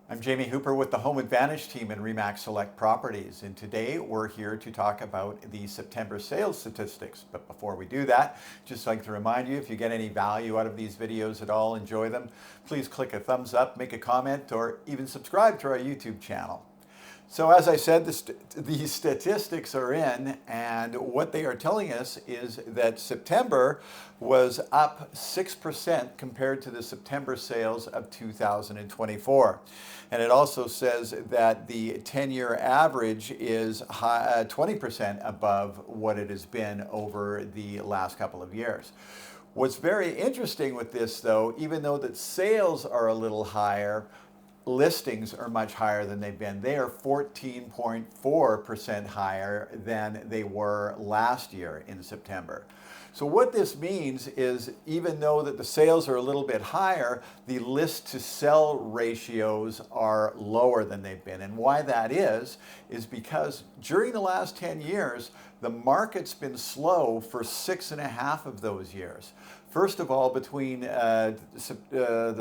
I'm Jamie Hooper with the Home Advantage team in RE/MAX Select Properties, and today we're here to talk about the September sales statistics. But before we do that, just like to remind you, if you get any value out of these videos at all, enjoy them, please click a thumbs up, make a comment, or even subscribe to our YouTube channel. So as I said, the statistics are in, and what they are telling us is that September was up 6% compared to the September sales of 2024. And it also says that the 10-year average is 20% above what it has been over the last couple of years. What's very interesting with this, though, even though that sales are a little higher, listings are much higher than they've been. They are 14.4% higher than they were last year in September. So what this means is, even though that the sales are a little bit higher, the list to sell ratios are lower than they've been. And why that is because during the last 10 years, the market's been slow for 6.5 of those years. First of all, between the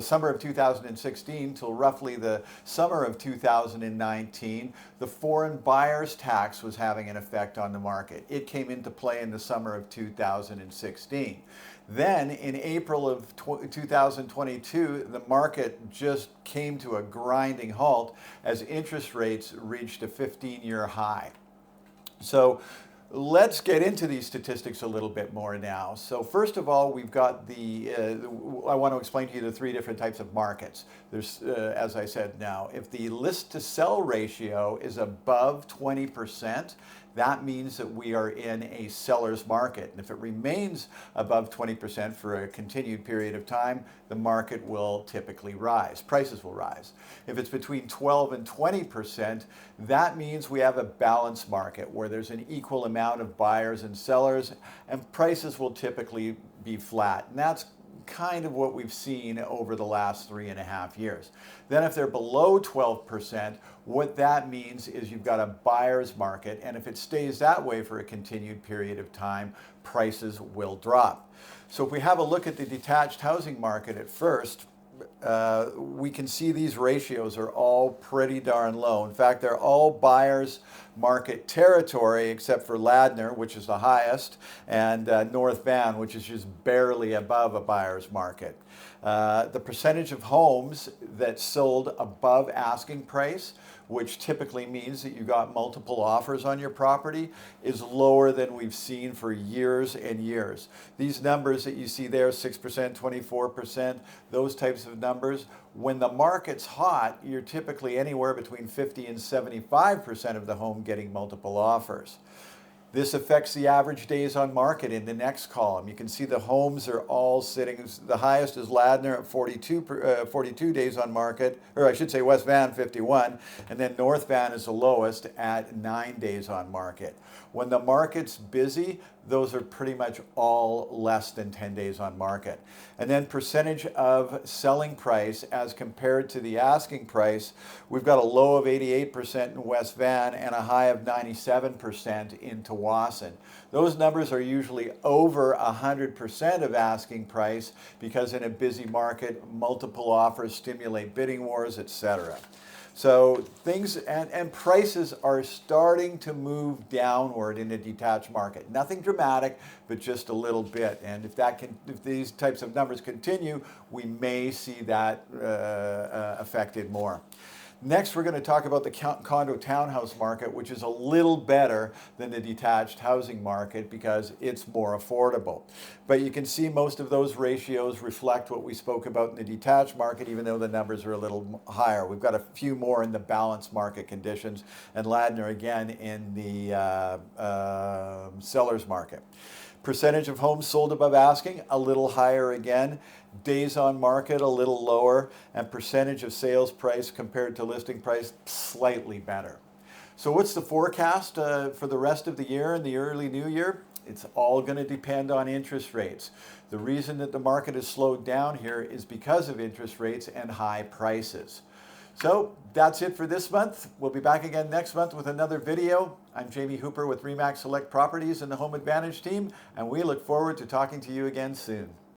summer of 2016 till roughly the summer of 2019, the foreign buyers tax was having an effect on the market. It came into play in the summer of 2016. Then in April of 2022, the market just came to a grinding halt as interest rates reached a 15-year high. So let's get into these statistics a little bit more now. So first of all, we've got I want to explain to you the three different types of markets. There's, as I said now, if the list to sell ratio is above 20%, that means that we are in a seller's market. And if it remains above 20% for a continued period of time, the market will typically rise. Prices will rise. If it's between 12 and 20%, that means we have a balanced market where there's an equal amount of buyers and sellers, and prices will typically be flat. And that's kind of what we've seen over the last 3.5 years. Then if they're below 12%, what that means is you've got a buyer's market, and if it stays that way for a continued period of time, prices will drop. So if we have a look at the detached housing market at first, we can see these ratios are all pretty darn low. In fact, they're all buyers market territory except for Ladner, which is the highest, and North Van, which is just barely above a buyer's market. The percentage of homes that sold above asking price, which typically means that you got multiple offers on your property, is lower than we've seen for years and years. These numbers that you see there, 6%, 24%, those types of numbers, when the market's hot, you're typically anywhere between 50 and 75% of the home getting multiple offers. This affects the average days on market in the next column. You can see the homes are all sitting, the highest is Ladner at 42 days on market, or I should say West Van 51, and then North Van is the lowest at 9 days on market. When the market's busy, those are pretty much all less than 10 days on market. And then percentage of selling price as compared to the asking price, we've got a low of 88% in West Van and a high of 97% in Tawasin. Those numbers are usually over 100% of asking price because in a busy market, multiple offers stimulate bidding wars, etc. So things and prices are starting to move downward in the detached market. Nothing dramatic, but just a little bit. And if these types of numbers continue, we may see that affected more. Next, we're going to talk about the condo townhouse market, which is a little better than the detached housing market because it's more affordable. But you can see most of those ratios reflect what we spoke about in the detached market, even though the numbers are a little higher. We've got a few more in the balanced market conditions, and Ladner again in the seller's market. Percentage of homes sold above asking, a little higher again. Days on market, a little lower. And percentage of sales price compared to listing price, slightly better. So what's the forecast for the rest of the year and the early new year? It's all going to depend on interest rates. The reason that the market has slowed down here is because of interest rates and high prices. So that's it for this month. We'll be back again next month with another video. I'm Jamie Hooper with RE/MAX Select Properties and the Home Advantage team, and we look forward to talking to you again soon.